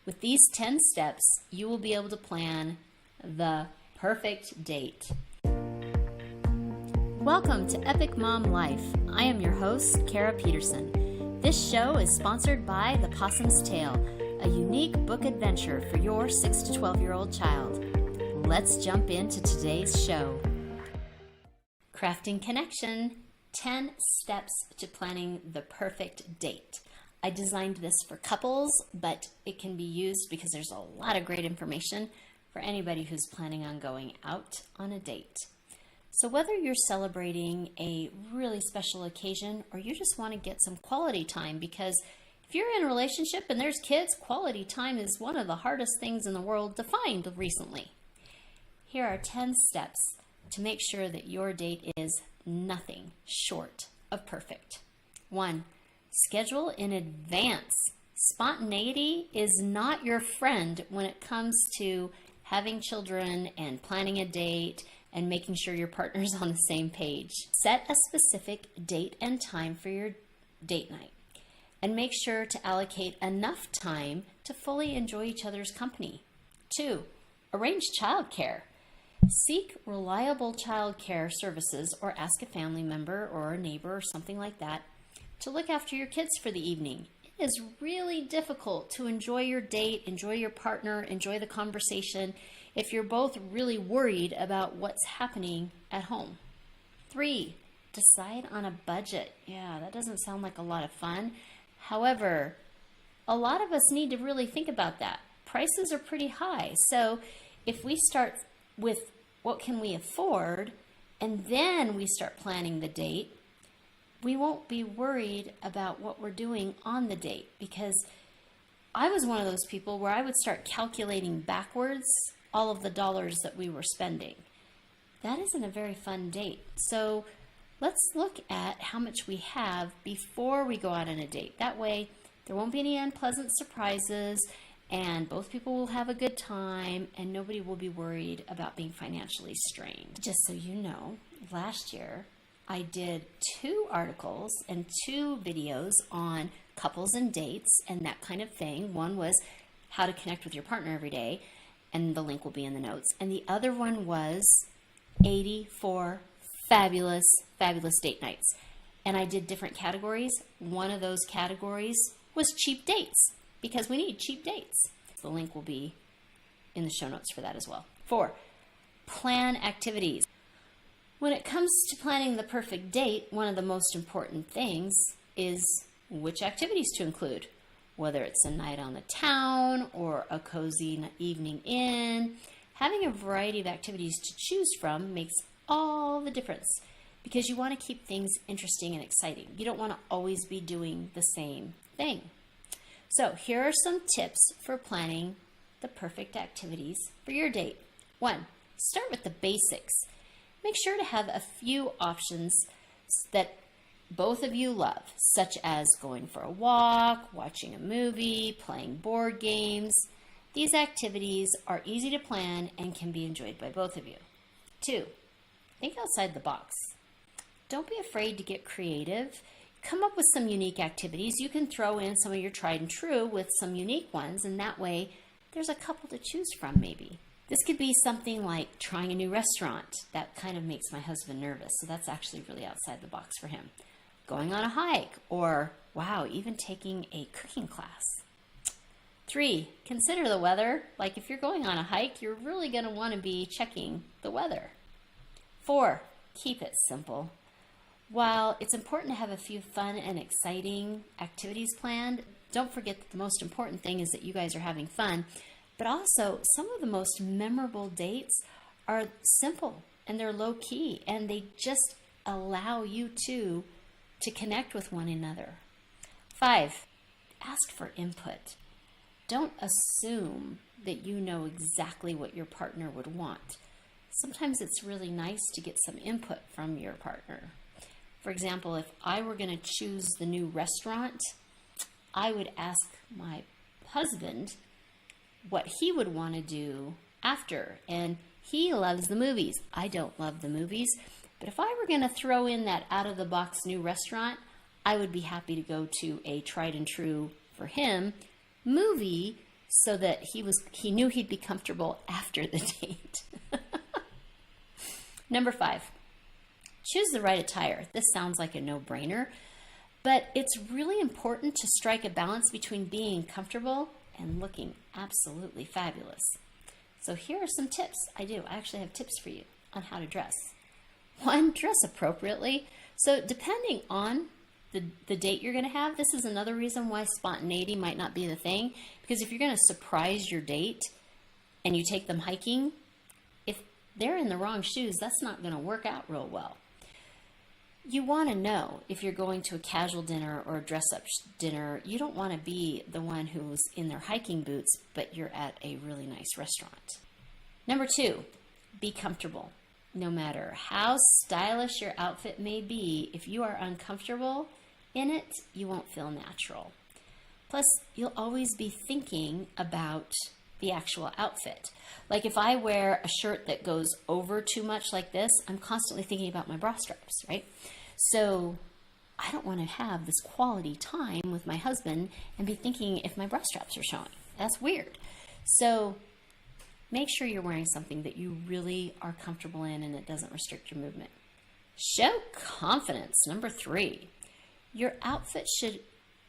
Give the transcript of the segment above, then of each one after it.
With these 10 steps, you will be able to plan the perfect date. Welcome to Epic Mom Life. I am your host, Kara Peterson. This show is sponsored by The Possum's Tale, a unique book adventure for your 6 to 12-year-old child. Let's jump into today's show. Crafting Connection, 10 steps to planning the perfect date. I designed this for couples, but it can be used because there's a lot of great information for anybody who's planning on going out on a date. So whether you're celebrating a really special occasion or you just want to get some quality time, because if you're in a relationship and there's kids, quality time is one of the hardest things in the world to find recently. Here are 10 steps to make sure that your date is nothing short of perfect. 1. Schedule in advance. Spontaneity is not your friend when it comes to having children and planning a date and making sure your partner's on the same page. Set a specific date and time for your date night and make sure to allocate enough time to fully enjoy each other's company. 2. Arrange childcare. Seek reliable childcare services or ask a family member or a neighbor or something like that to look after your kids for the evening. It is really difficult to enjoy your date, enjoy your partner, enjoy the conversation if you're both really worried about what's happening at home. 3, decide on a budget. Yeah, that doesn't sound like a lot of fun. However, a lot of us need to really think about that. Prices are pretty high. So if we start with what can we afford and then we start planning the date, we won't be worried about what we're doing on the date, because I was one of those people where I would start calculating backwards all of the dollars that we were spending. That isn't a very fun date. So let's look at how much we have before we go out on a date. That way there won't be any unpleasant surprises and both people will have a good time and nobody will be worried about being financially strained. Just so you know, last year I did 2 articles and 2 videos on couples and dates and that kind of thing. One was how to connect with your partner every day, and the link will be in the notes. And the other one was 84 fabulous date nights. And I did different categories. One of those categories was cheap dates, because we need cheap dates. The link will be in the show notes for that as well. 4, plan activities. When it comes to planning the perfect date, one of the most important things is which activities to include. Whether it's a night on the town or a cozy evening in, having a variety of activities to choose from makes all the difference, because you want to keep things interesting and exciting. You don't want to always be doing the same thing. So here are some tips for planning the perfect activities for your date. 1, start with the basics. Make sure to have a few options that both of you love, such as going for a walk, watching a movie, playing board games. These activities are easy to plan and can be enjoyed by both of you. 2, think outside the box. Don't be afraid to get creative. Come up with some unique activities. You can throw in some of your tried and true with some unique ones, and that way there's a couple to choose from maybe. This could be something like trying a new restaurant. That kind of makes my husband nervous, so that's actually really outside the box for him. Going on a hike, or, wow, even taking a cooking class. 3, consider the weather. Like if you're going on a hike, you're really going to want to be checking the weather. 4, keep it simple. While it's important to have a few fun and exciting activities planned, don't forget that the most important thing is that you guys are having fun. But also, some of the most memorable dates are simple and they're low key, and they just allow you two to connect with one another. 5, ask for input. Don't assume that you know exactly what your partner would want. Sometimes it's really nice to get some input from your partner. For example, if I were going to choose the new restaurant, I would ask my husband what he would want to do after. And he loves the movies. I don't love the movies. But if I were going to throw in that out-of-the-box new restaurant, I would be happy to go to a tried and true, for him, movie so that he knew he'd be comfortable after the date. Number 5, choose the right attire. This sounds like a no-brainer, but it's really important to strike a balance between being comfortable and looking absolutely fabulous. So here are some tips. I actually have tips for you on how to dress. 1, dress appropriately. So depending on the date you're going to have, this is another reason why spontaneity might not be the thing, because if you're going to surprise your date and you take them hiking, if they're in the wrong shoes, that's not going to work out real well. You want to know if you're going to a casual dinner or a dress-up dinner, you don't want to be the one who's in their hiking boots, but you're at a really nice restaurant. Number 2, be comfortable. No matter how stylish your outfit may be, if you are uncomfortable in it, you won't feel natural. Plus, you'll always be thinking about the actual outfit. Like if I wear a shirt that goes over too much like this, I'm constantly thinking about my bra straps, right? So I don't want to have this quality time with my husband and be thinking if my bra straps are showing. That's weird. So make sure you're wearing something that you really are comfortable in and it doesn't restrict your movement. Show confidence. Number 3, your outfit should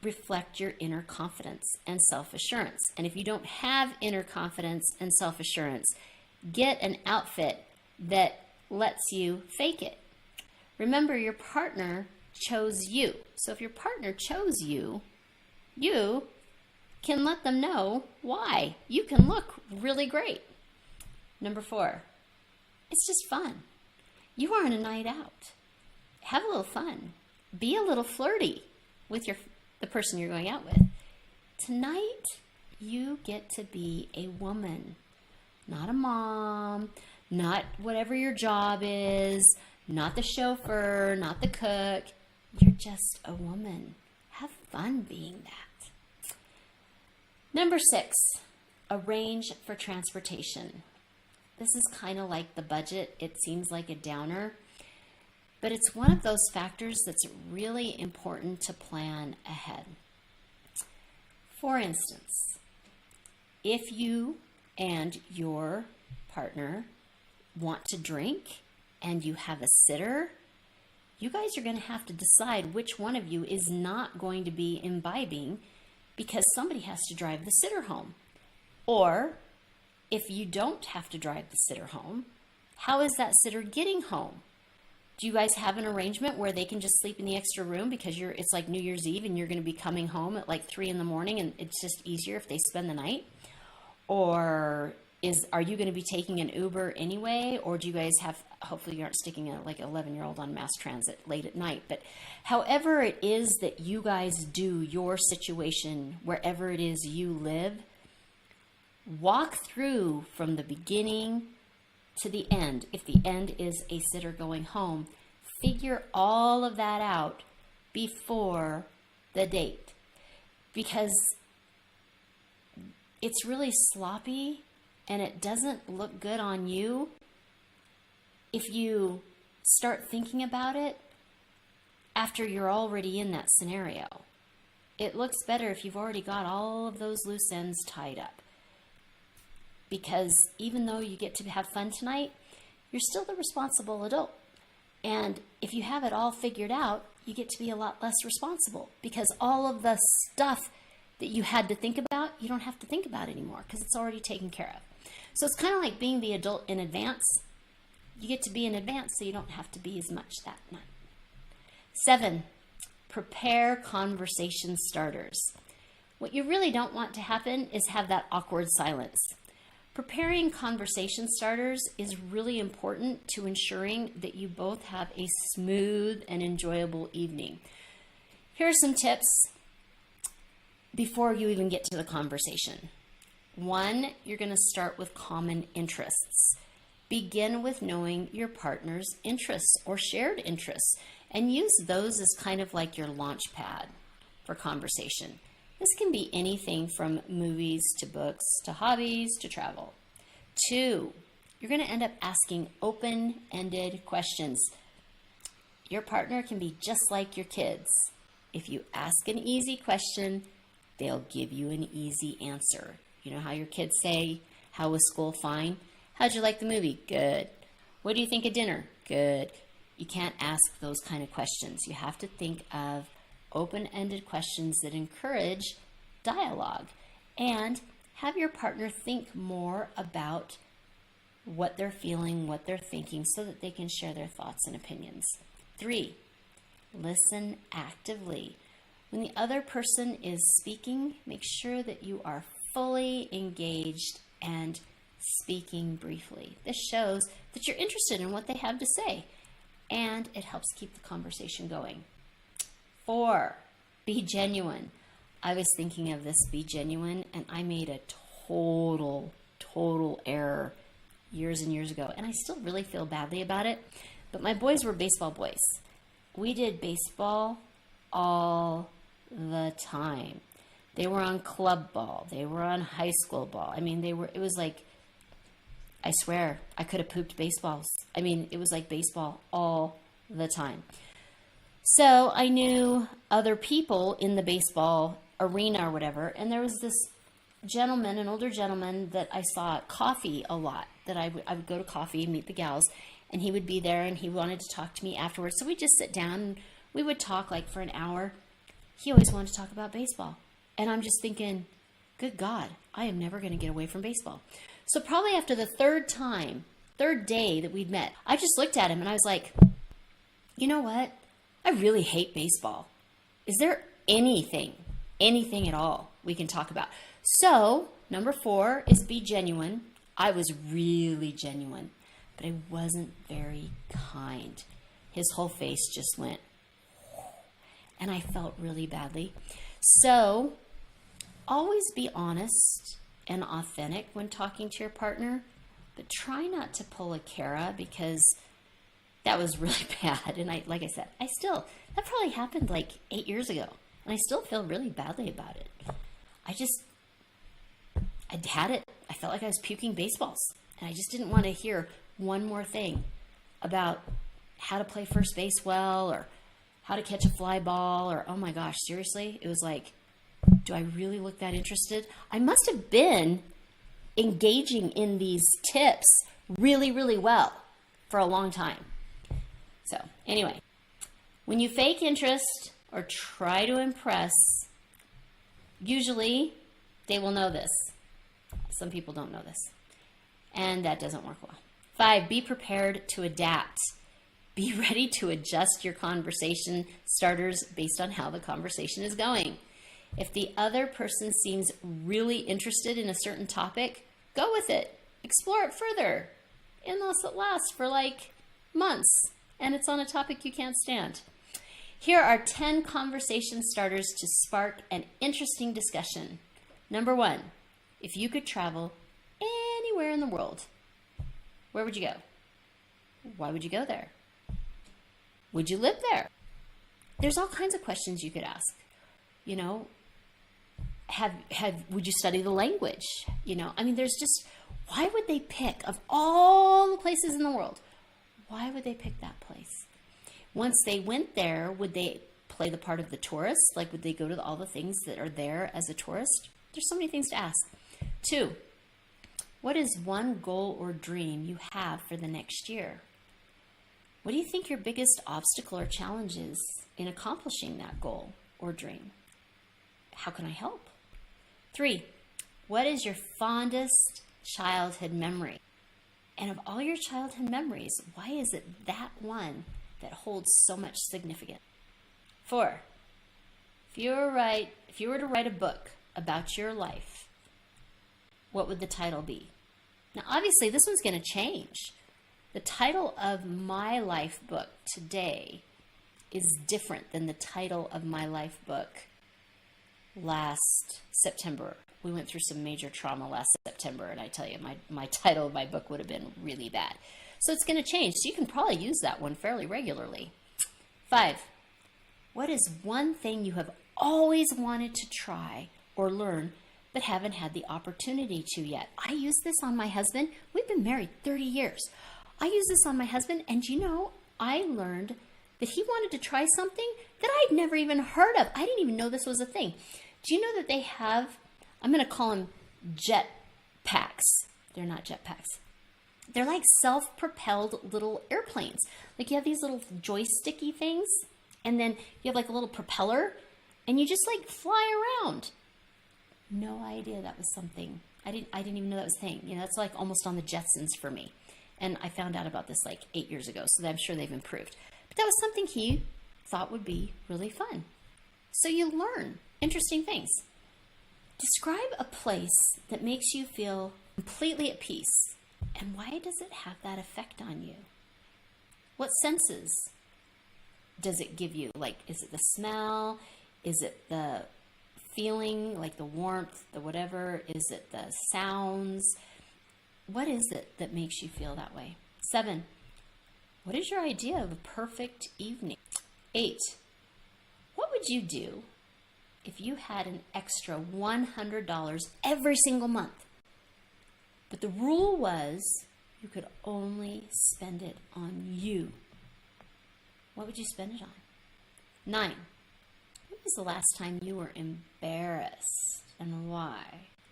reflect your inner confidence and self-assurance. And if you don't have inner confidence and self-assurance, get an outfit that lets you fake it. Remember, your partner chose you. So if your partner chose you, you can let them know why. You can look really great. Number 4, it's just fun. You are on a night out. Have a little fun. Be a little flirty with the person you're going out with. Tonight, you get to be a woman, not a mom, not whatever your job is, not the chauffeur, not the cook. You're just a woman. Have fun being that. Number 6, arrange for transportation. This is kind of like the budget. It seems like a downer, but it's one of those factors that's really important to plan ahead. For instance, if you and your partner want to drink and you have a sitter, you guys are going to have to decide which one of you is not going to be imbibing because somebody has to drive the sitter home. Or if you don't have to drive the sitter home, how is that sitter getting home? Do you guys have an arrangement where they can just sleep in the extra room because it's like New Year's Eve and you're going to be coming home at like 3 in the morning and it's just easier if they spend the night? Or are you going to be taking an Uber anyway? Or do you guys have, hopefully you aren't sticking a like 11-year-old on mass transit late at night, but however it is that you guys do your situation, wherever it is you live, walk through from the beginning to the end. If the end is a sitter going home, figure all of that out before the date, because it's really sloppy and it doesn't look good on you if you start thinking about it after you're already in that scenario. It looks better if you've already got all of those loose ends tied up. Because even though you get to have fun tonight, you're still the responsible adult. And if you have it all figured out, you get to be a lot less responsible because all of the stuff that you had to think about, you don't have to think about anymore because it's already taken care of. So it's kind of like being the adult in advance. You get to be in advance so you don't have to be as much that night. 7, prepare conversation starters. What you really don't want to happen is have that awkward silence. Preparing conversation starters is really important to ensuring that you both have a smooth and enjoyable evening. Here are some tips before you even get to the conversation. 1, you're going to start with common interests. Begin with knowing your partner's interests or shared interests and use those as kind of like your launch pad for conversation. This can be anything from movies to books to hobbies to travel. 2, you're going to end up asking open-ended questions. Your partner can be just like your kids. If you ask an easy question, they'll give you an easy answer. You know how your kids say, how was school? Fine. How'd you like the movie? Good. What do you think of dinner? Good. You can't ask those kind of questions. You have to think of open-ended questions that encourage dialogue, and have your partner think more about what they're feeling, what they're thinking, so that they can share their thoughts and opinions. 3, listen actively. When the other person is speaking, make sure that you are fully engaged and speaking briefly. This shows that you're interested in what they have to say, and it helps keep the conversation going. 4, be genuine. I was thinking of this, be genuine, and I made a total error years and years ago, and I still really feel badly about it, but my boys were baseball boys. We did baseball all the time. They were on club ball. They were on high school ball. I mean, it was like, I swear, I could have pooped baseballs. I mean, it was like baseball all the time. So I knew other people in the baseball arena or whatever, and there was this gentleman, an older gentleman that I saw at coffee a lot, that I would go to coffee and meet the gals, and he would be there, and he wanted to talk to me afterwards. So we'd just sit down, and we would talk like for an hour. He always wanted to talk about baseball. And I'm just thinking, good God, I am never going to get away from baseball. So probably after the third day that we'd met, I just looked at him and I was like, you know what? I really hate baseball. Is there anything at all we can talk about? So number 4 is be genuine. I was really genuine, but I wasn't very kind. His whole face just went, and I felt really badly. So always be honest and authentic when talking to your partner, but try not to pull a Kara, because that was really bad. And like I said, that probably happened like 8 years ago, and I still feel really badly about it. I'd had it. I felt like I was puking baseballs, and I just didn't want to hear one more thing about how to play first base well, or how to catch a fly ball, or, oh my gosh, seriously? It was like, do I really look that interested? I must have been engaging in these tips really, really well for a long time. So anyway, when you fake interest or try to impress, usually they will know this. Some people don't know this, and that doesn't work well. 5, be prepared to adapt. Be ready to adjust your conversation starters based on how the conversation is going. If the other person seems really interested in a certain topic, go with it. Explore it further. Unless it lasts for like months and it's on a topic you can't stand. Here are 10 conversation starters to spark an interesting discussion. Number 1, if you could travel anywhere in the world, where would you go? Why would you go there? Would you live there? There's all kinds of questions you could ask. You know, would you study the language? You know, I mean, there's just, why would they pick, of all the places in the world, why would they pick that place? Once they went there, would they play the part of the tourist? Like, would they go to all the things that are there as a tourist? There's so many things to ask. 2, what is one goal or dream you have for the next year? What do you think your biggest obstacle or challenge is in accomplishing that goal or dream? How can I help? 3, what is your fondest childhood memory? And of all your childhood memories, why is it that one that holds so much significance? 4, if you were to write a book about your life, what would the title be? Now, obviously, this one's going to change. The title of my life book today is different than the title of my life book last September. We went through some major trauma last September, and I tell you, my title of my book would have been really bad. So it's going to change. So you can probably use that one fairly regularly. 5, what is one thing you have always wanted to try or learn but haven't had the opportunity to yet? I use this on my husband. We've been married 30 years. I use this on my husband, and you know, I learned that he wanted to try something that I'd never even heard of. I didn't even know this was a thing. Do you know that they have, I'm going to call them jet packs. They're not jet packs. They're like self-propelled little airplanes. Like you have these little joysticky things, and then you have like a little propeller, and you just like fly around. No idea that was something. I didn't even know that was a thing. You know, that's like almost on the Jetsons for me. And I found out about this like 8 years ago, so I'm sure they've improved. But that was something he thought would be really fun. So you learn interesting things. Describe a place that makes you feel completely at peace. And why does it have that effect on you? What senses does it give you? Like, is it the smell? Is it the feeling, like the warmth, the whatever? Is it the sounds? What is it that makes you feel that way? 7, what is your idea of a perfect evening? 8, what would you do if you had an extra $100 every single month? But the rule was you could only spend it on you. What would you spend it on? 9, when was the last time you were embarrassed and why?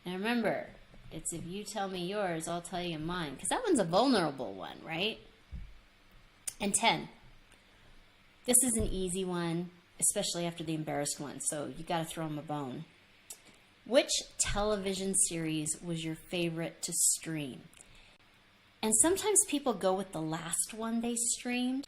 Now remember, it's if you tell me yours, I'll tell you mine, because that one's a vulnerable one, right? And 10, this is an easy one, especially after the embarrassed one, so you got to throw them a bone. Which television series was your favorite to stream? And sometimes people go with the last one they streamed.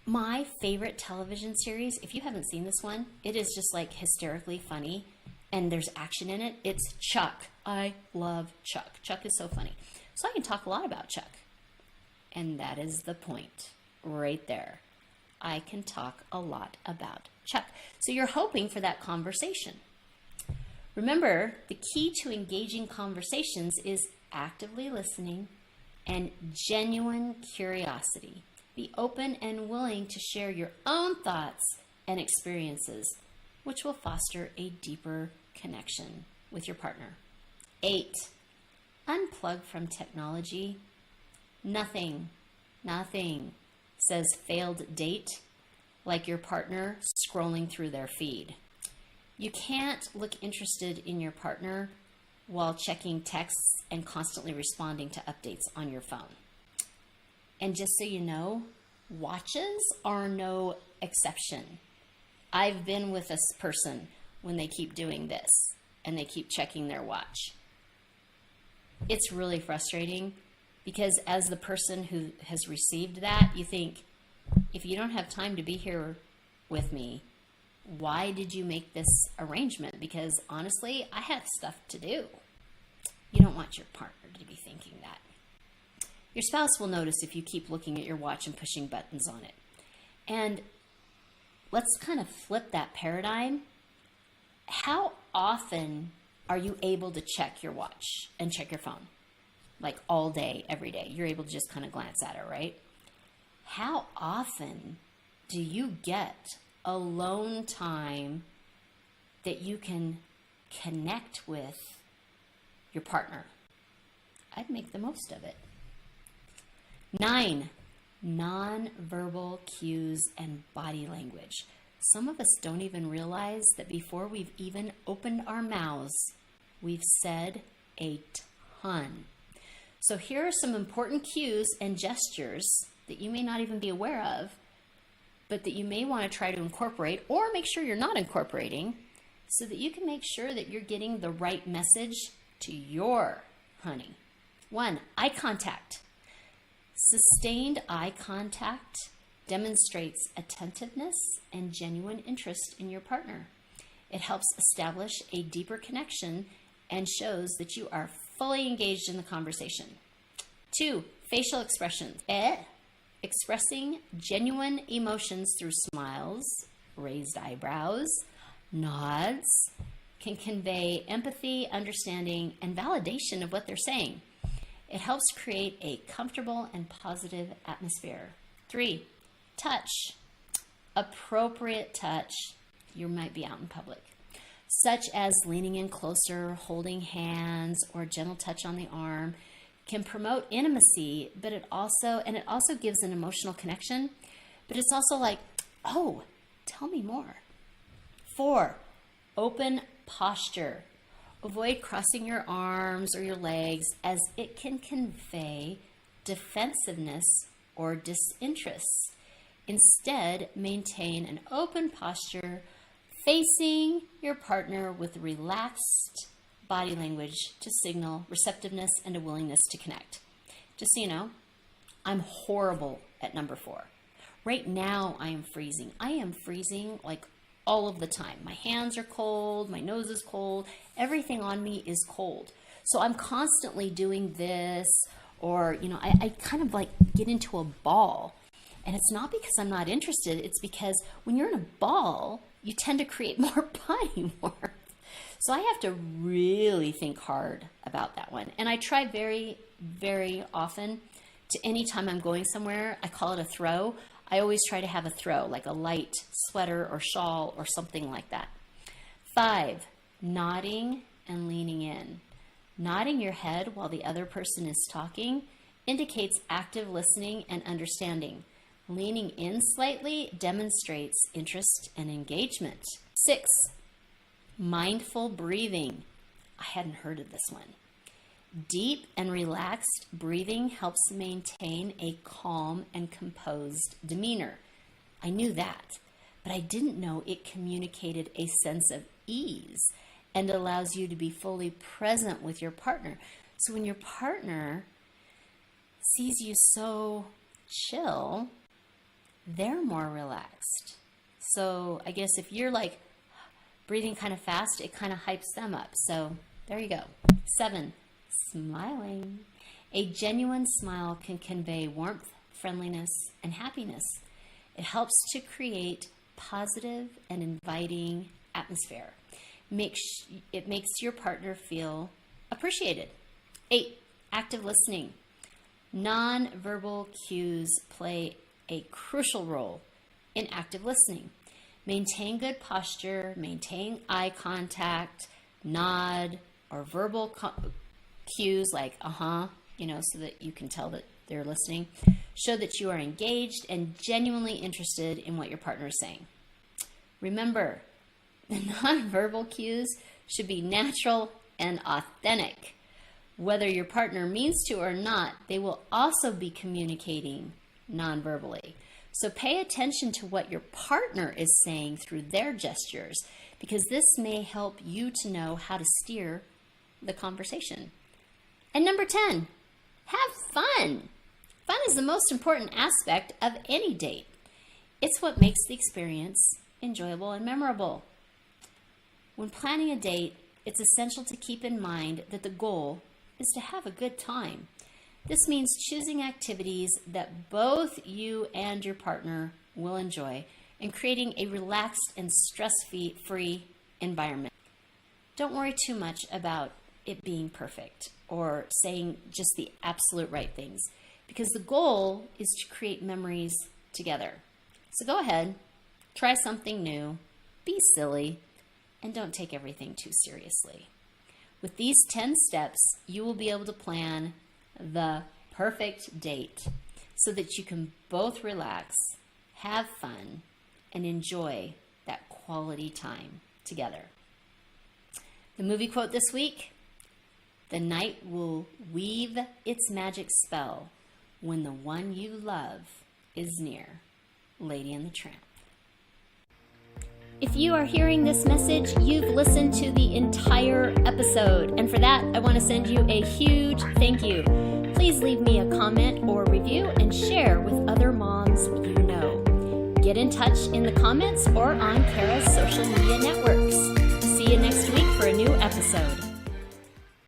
My favorite television series, if you haven't seen this one, it is just like hysterically funny and there's action in it. It's Chuck. I love Chuck. Chuck is so funny. So I can talk a lot about Chuck. And that is the point right there. I can talk a lot about Chuck. So you're hoping for that conversation. Remember, the key to engaging conversations is actively listening and genuine curiosity. Be open and willing to share your own thoughts and experiences, which will foster a deeper connection with your partner. 8, unplug from technology. Nothing says failed date like your partner scrolling through their feed. You can't look interested in your partner while checking texts and constantly responding to updates on your phone. And just so you know, watches are no exception. I've been with this person when they keep doing this and they keep checking their watch. It's really frustrating because as the person who has received that, you think, if you don't have time to be here with me, why did you make this arrangement? Because honestly, I have stuff to do. You don't want your partner to be thinking that. Your spouse will notice if you keep looking at your watch and pushing buttons on it. And let's kind of flip that paradigm. How often are you able to check your watch and check your phone? Like all day, every day. You're able to just kind of glance at it, right? How often do you get alone time that you can connect with your partner? I'd make the most of it. 9, nonverbal cues and body language. Some of us don't even realize that before we've even opened our mouths, we've said a ton. So here are some important cues and gestures that you may not even be aware of, but that you may want to try to incorporate or make sure you're not incorporating so that you can make sure that you're getting the right message to your honey. 1, eye contact. Sustained eye contact demonstrates attentiveness and genuine interest in your partner. It helps establish a deeper connection and shows that you are fully engaged in the conversation. 2, facial expressions. Expressing genuine emotions through smiles, raised eyebrows, nods, can convey empathy, understanding, and validation of what they're saying. It helps create a comfortable and positive atmosphere. 3, touch. Appropriate touch. You might be out in public, such as leaning in closer, holding hands, or a gentle touch on the arm, can promote intimacy, but it also gives an emotional connection, but it's also like, oh, tell me more. 4, open posture. Avoid crossing your arms or your legs, as it can convey defensiveness or disinterest. Instead, maintain an open posture facing your partner with relaxed body language to signal receptiveness and a willingness to connect. Just so you know, I'm horrible at number 4. Right now, I am freezing. I am freezing like all of the time. My hands are cold, my nose is cold, everything on me is cold. So I'm constantly doing this, or, I kind of like get into a ball. And it's not because I'm not interested, it's because when you're in a ball, you tend to create more body warmth. So I have to really think hard about that one. And I try very, very often to, anytime I'm going somewhere, I call it a throw. I always try to have a throw, like a light sweater or shawl or something like that. 5, nodding and leaning in. Nodding your head while the other person is talking indicates active listening and understanding. Leaning in slightly demonstrates interest and engagement. 6, mindful breathing. I hadn't heard of this one. Deep and relaxed breathing helps maintain a calm and composed demeanor. I knew that, but I didn't know it communicated a sense of ease and allows you to be fully present with your partner. So when your partner sees you so chill, they're more relaxed. So I guess if you're like breathing kind of fast, it kind of hypes them up. So there you go. 7, smiling. A genuine smile can convey warmth, friendliness, and happiness. It helps to create positive and inviting atmosphere. It makes your partner feel appreciated. 8, active listening. Non-verbal cues play a crucial role in active listening. Maintain good posture, maintain eye contact, nod, or verbal cues like so that you can tell that they're listening. Show that you are engaged and genuinely interested in what your partner is saying. Remember, the nonverbal cues should be natural and authentic. Whether your partner means to or not, they will also be communicating non-verbally. So pay attention to what your partner is saying through their gestures, because this may help you to know how to steer the conversation. And number 10, have fun. Fun is the most important aspect of any date. It's what makes the experience enjoyable and memorable. When planning a date, it's essential to keep in mind that the goal is to have a good time. This means choosing activities that both you and your partner will enjoy and creating a relaxed and stress-free environment. Don't worry too much about it being perfect or saying just the absolute right things, because the goal is to create memories together. So go ahead, try something new, be silly, and don't take everything too seriously. With these 10 steps, you will be able to plan the perfect date so that you can both relax, have fun, and enjoy that quality time together. The movie quote this week: "The night will weave its magic spell when the one you love is near." Lady and the Tramp. If you are hearing this message, you've listened to the entire episode, and for that, I want to send you a huge thank you. Please leave me a comment or review and share with other moms you know. Get in touch in the comments or on Kara's social media network.